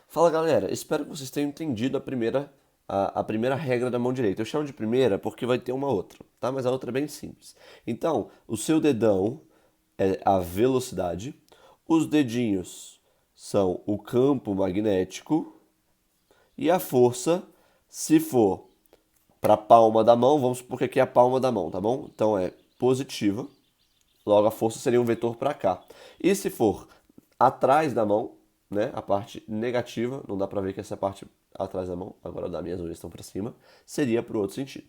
Fala galera, espero que vocês tenham entendido a primeira regra da mão direita. Eu chamo de primeira porque vai ter uma outra, tá? Mas a outra é bem simples. Então, o seu dedão é a velocidade, os dedinhos são o campo magnético e a força, se for para a palma da mão, vamos supor que aqui é a palma da mão, tá bom? Então é positiva, logo a força seria um vetor para cá. E se for atrás da mão, né, a parte negativa, não dá para ver que essa parte atrás da mão, agora das minhas unhas estão para cima, seria para o outro sentido.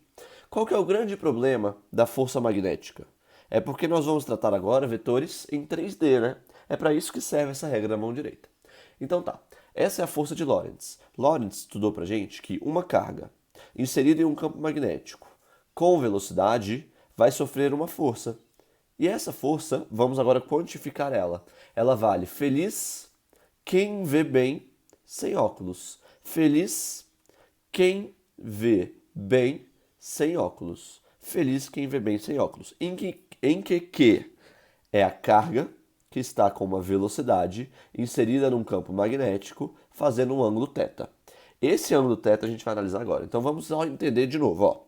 Qual que é o grande problema da força magnética? É porque nós vamos tratar agora vetores em 3D, né? É para isso que serve essa regra da mão direita. Então tá, essa é a força de Lorentz. Lorentz estudou pra gente que uma carga inserida em um campo magnético com velocidade vai sofrer uma força. E essa força, vamos agora quantificar ela. Ela vale feliz quem vê bem sem óculos. Feliz quem vê bem sem óculos. Feliz quem vê bem sem óculos. Em que é a carga que está com uma velocidade inserida num campo magnético fazendo um ângulo θ. Esse ângulo θ a gente vai analisar agora. Então vamos só entender de novo. Ó.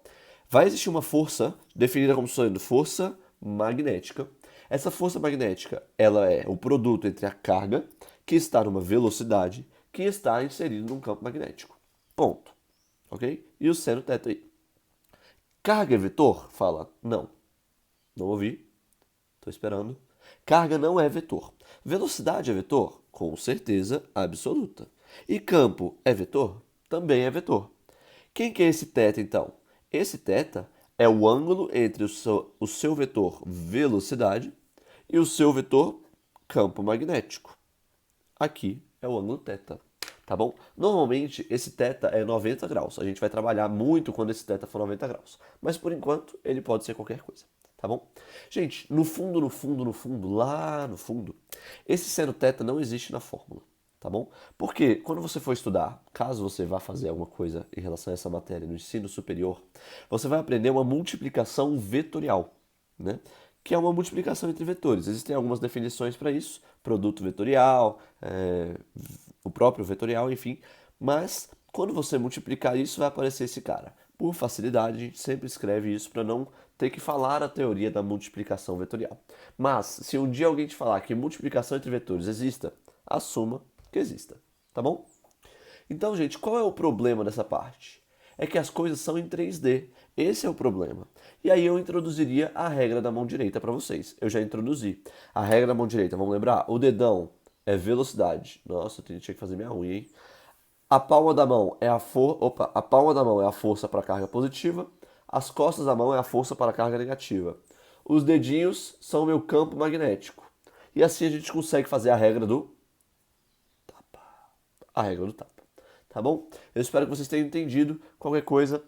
Vai existir uma força definida como sendo força magnética. Essa força magnética ela é o produto entre a carga que está numa velocidade que está inserida num campo magnético. Ponto. Ok? E o seno θ aí. Carga é vetor? Fala, não. Não ouvi. Estou esperando. Carga não é vetor. Velocidade é vetor? Com certeza absoluta. E campo é vetor? Também é vetor. Quem que é esse θ então? Esse θ é o ângulo entre o seu vetor velocidade e o seu vetor campo magnético. Aqui é o ângulo θ, tá bom? Normalmente esse θ é 90 graus. A gente vai trabalhar muito quando esse θ for 90 graus. Mas por enquanto ele pode ser qualquer coisa, tá bom? Gente, no fundo, lá no fundo, esse seno θ não existe na fórmula, tá bom? Porque quando você for estudar, caso você vá fazer alguma coisa em relação a essa matéria no ensino superior, você vai aprender uma multiplicação vetorial, né? Que é uma multiplicação entre vetores. Existem algumas definições para isso, produto vetorial, o próprio vetorial, enfim. Mas quando você multiplicar isso, vai aparecer esse cara. Por facilidade, a gente sempre escreve isso para não ter que falar a teoria da multiplicação vetorial. Mas, se um dia alguém te falar que multiplicação entre vetores exista, assuma que exista, tá bom? Então, gente, qual é o problema dessa parte? É que as coisas são em 3D. Esse é o problema. E aí eu introduziria a regra da mão direita para vocês. Eu já introduzi. A regra da mão direita, vamos lembrar? O dedão é velocidade. Nossa, eu tinha que fazer minha unha, hein? A palma da mão é a palma da mão é a força para a carga positiva. As costas da mão é a força para a carga negativa. Os dedinhos são o meu campo magnético. E assim a gente consegue fazer a regra do tapa. Tá bom? Eu espero que vocês tenham entendido. Qualquer coisa,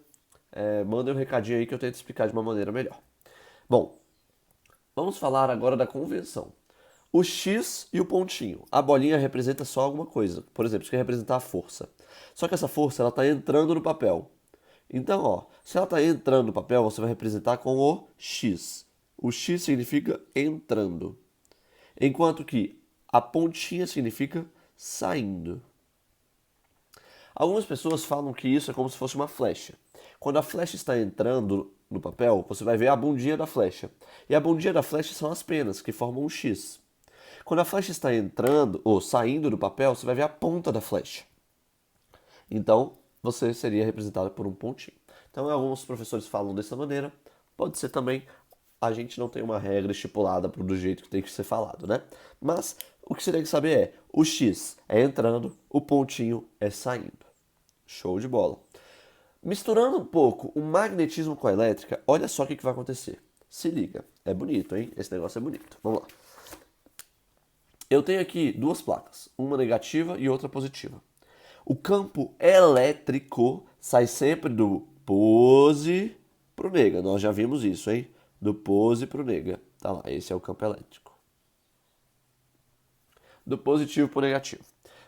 mandem um recadinho aí que eu tento explicar de uma maneira melhor. Bom, vamos falar agora da convenção. O X e o pontinho. A bolinha representa só alguma coisa. Por exemplo, isso quer representar a força. Só que essa força ela está entrando no papel. Então, ó, se ela está entrando no papel, você vai representar com o X. O X significa entrando. Enquanto que a pontinha significa saindo. Algumas pessoas falam que isso é como se fosse uma flecha. Quando a flecha está entrando no papel, você vai ver a bundinha da flecha. E a bundinha da flecha são as penas, que formam um X. Quando a flecha está entrando ou saindo do papel, você vai ver a ponta da flecha. Então, você seria representado por um pontinho. Então, alguns professores falam dessa maneira. Pode ser também. A gente não tem uma regra estipulada do jeito que tem que ser falado, né? Mas o que você tem que saber é: o X é entrando, o pontinho é saindo. Show de bola. Misturando um pouco o magnetismo com a elétrica, olha só o que vai acontecer. Se liga. É bonito, hein? Esse negócio é bonito. Vamos lá. Eu tenho aqui duas placas, uma negativa e outra positiva. O campo elétrico sai sempre do pose pro nega. Nós já vimos isso, hein? Do pose pro nega. Tá lá, esse é o campo elétrico. Do positivo pro negativo.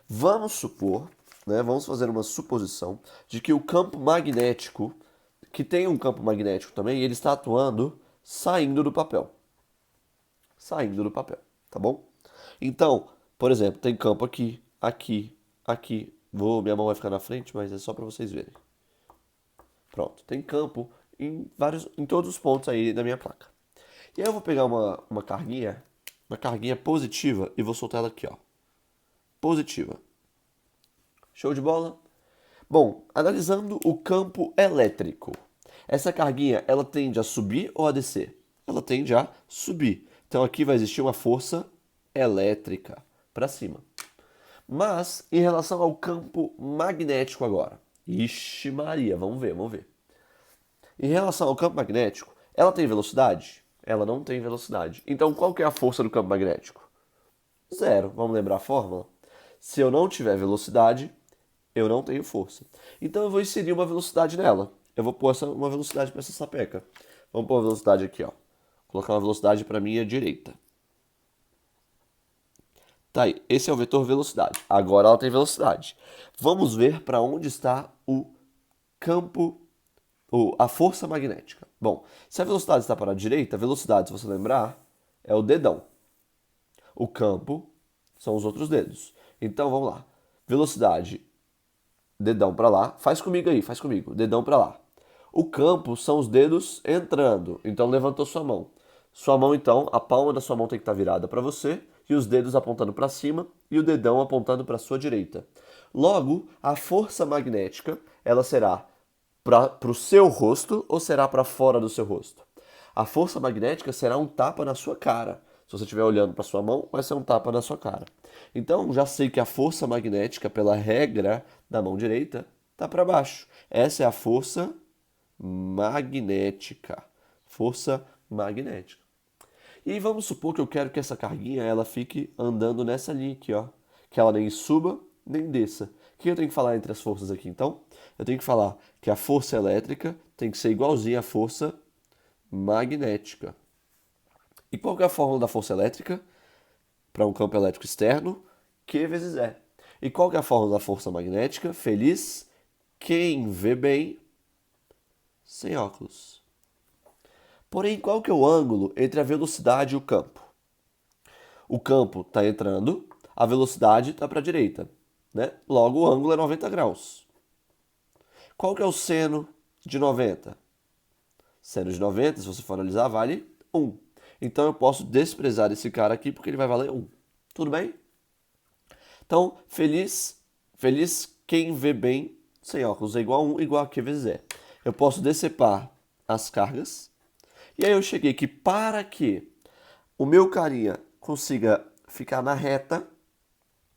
Vamos supor, né? Vamos fazer uma suposição de que o campo magnético, que tem um campo magnético também, ele está atuando saindo do papel. Saindo do papel, tá bom? Então, por exemplo, tem campo aqui, aqui, aqui, Minha mão vai ficar na frente, mas é só para vocês verem. Pronto, tem campo em todos os pontos aí da minha placa. E aí eu vou pegar uma carguinha positiva e vou soltar ela aqui, ó. Positiva. Show de bola? Bom, analisando o campo elétrico. Essa carguinha, ela tende a subir ou a descer? Ela tende a subir. Então aqui vai existir uma força elétrica para cima. Mas em relação ao campo magnético agora. Ixi Maria, vamos ver, vamos ver. Em relação ao campo magnético, ela tem velocidade? Ela não tem velocidade. Então qual que é a força do campo magnético? Zero. Vamos lembrar a fórmula? Se eu não tiver velocidade, eu não tenho força. Então eu vou inserir uma velocidade nela. Eu vou pôr uma velocidade para essa sapeca. Vamos pôr a velocidade aqui, ó. Colocar uma velocidade para a minha direita. Tá aí, esse é o vetor velocidade. Agora ela tem velocidade. Vamos ver para onde está o campo, a força magnética. Bom, se a velocidade está para a direita, a velocidade, se você lembrar, é o dedão. O campo são os outros dedos. Então vamos lá. Velocidade, dedão para lá. Faz comigo aí, faz comigo. Dedão para lá. O campo são os dedos entrando. Então levantou sua mão. Sua mão, então, a palma da sua mão tem que estar virada para você e os dedos apontando para cima e o dedão apontando para a sua direita. Logo, a força magnética, ela será para o seu rosto ou será para fora do seu rosto? A força magnética será um tapa na sua cara. Se você estiver olhando para sua mão, vai ser um tapa na sua cara. Então, já sei que a força magnética, pela regra da mão direita, está para baixo. Essa é a força magnética. Força magnética. E vamos supor que eu quero que essa carguinha ela fique andando nessa linha aqui, ó. Que ela nem suba, nem desça. O que eu tenho que falar entre as forças aqui, então? Eu tenho que falar que a força elétrica tem que ser igualzinha à força magnética. E qual que é a fórmula da força elétrica? Para um campo elétrico externo, Q vezes E. E qual que é a fórmula da força magnética? Feliz quem vê bem sem óculos. Porém, qual que é o ângulo entre a velocidade e o campo? O campo está entrando, a velocidade está para a direita, né? Logo, o ângulo é 90 graus. Qual que é o seno de 90? Seno de 90, se você for analisar, vale 1. Então, eu posso desprezar esse cara aqui porque ele vai valer 1. Tudo bem? Então, feliz quem vê bem sem óculos é igual a 1, igual a Q vezes E. Eu posso decepar as cargas. E aí eu cheguei que para que o meu carinha consiga ficar na reta,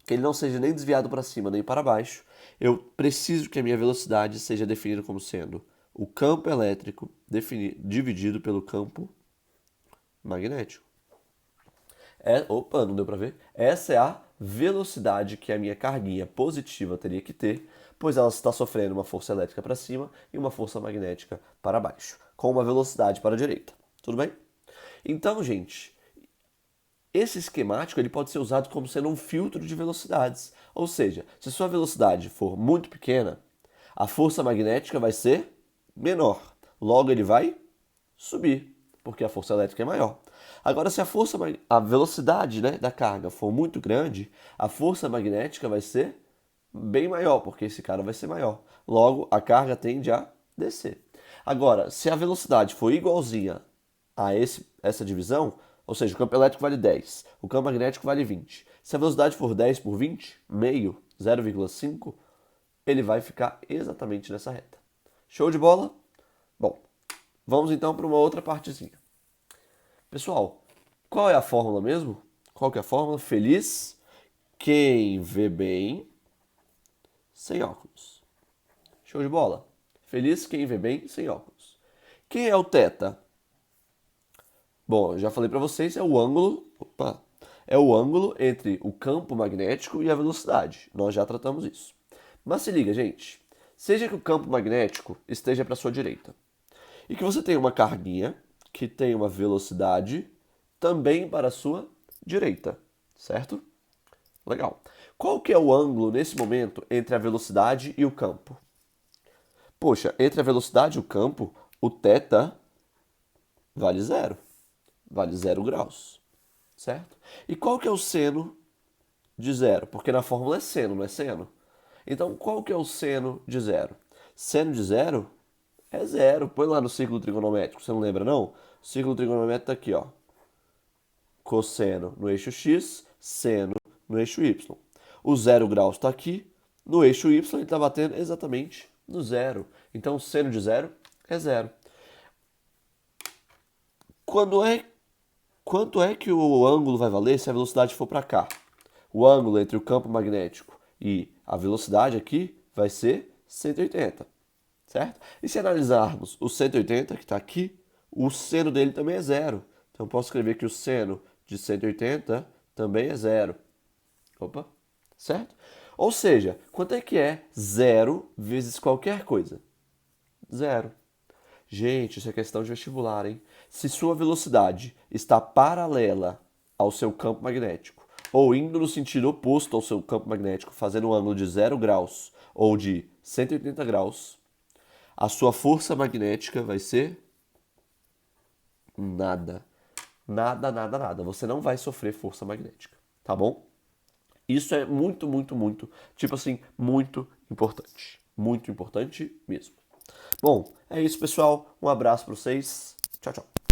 que ele não seja nem desviado para cima nem para baixo, eu preciso que a minha velocidade seja definida como sendo o campo elétrico dividido pelo campo magnético. Opa, não deu para ver? Essa é a velocidade que a minha carguinha positiva teria que ter, pois ela está sofrendo uma força elétrica para cima e uma força magnética para baixo, com uma velocidade para a direita. Tudo bem? Então, gente, esse esquemático ele pode ser usado como sendo um filtro de velocidades. Ou seja, se sua velocidade for muito pequena, a força magnética vai ser menor. Logo, ele vai subir, porque a força elétrica é maior. Agora, se a velocidade, né, da carga for muito grande, a força magnética vai ser bem maior, porque esse cara vai ser maior. Logo, a carga tende a descer. Agora, se a velocidade for igualzinha a essa divisão, ou seja, o campo elétrico vale 10, o campo magnético vale 20. Se a velocidade for 10 por 20, meio, 0,5, ele vai ficar exatamente nessa reta. Show de bola? Bom, vamos então para uma outra partezinha. Pessoal, qual é a fórmula mesmo? Qual que é a fórmula? Feliz quem vê bem sem óculos. Show de bola? Feliz quem vê bem sem óculos. Quem é o θ? Bom, eu já falei para vocês, é o ângulo, é o ângulo entre o campo magnético e a velocidade. Nós já tratamos isso. Mas se liga, gente. Seja que o campo magnético esteja para sua direita e que você tenha uma carguinha que tem uma velocidade também para a sua direita, certo? Legal. Qual que é o ângulo nesse momento entre a velocidade e o campo? Poxa, entre a velocidade e o campo, o θ vale zero. Vale 0 graus, certo? E qual que é o seno de zero? Porque na fórmula é seno, não é seno. Então, qual que é o seno de zero? Seno de zero é zero. Põe lá no círculo trigonométrico, você não lembra não? O círculo trigonométrico tá aqui, ó. Cosseno no eixo x, seno no eixo y. O 0 graus está aqui, no eixo y ele está batendo exatamente no zero. Então, o seno de zero é zero. Quanto é que o ângulo vai valer se a velocidade for para cá? O ângulo entre o campo magnético e a velocidade aqui vai ser 180, certo? E se analisarmos o 180 que está aqui, o seno dele também é zero. Então, eu posso escrever que o seno de 180 também é zero. Opa, certo? Ou seja, quanto é que é zero vezes qualquer coisa? Zero. Gente, isso é questão de vestibular, hein? Se sua velocidade está paralela ao seu campo magnético, ou indo no sentido oposto ao seu campo magnético, fazendo um ângulo de 0 graus ou de 180 graus, a sua força magnética vai ser nada. Nada, nada, nada. Você não vai sofrer força magnética, tá bom? Isso é muito, muito, muito, tipo assim, muito importante. Muito importante mesmo. Bom, é isso, pessoal. Um abraço para vocês. Tchau, tchau.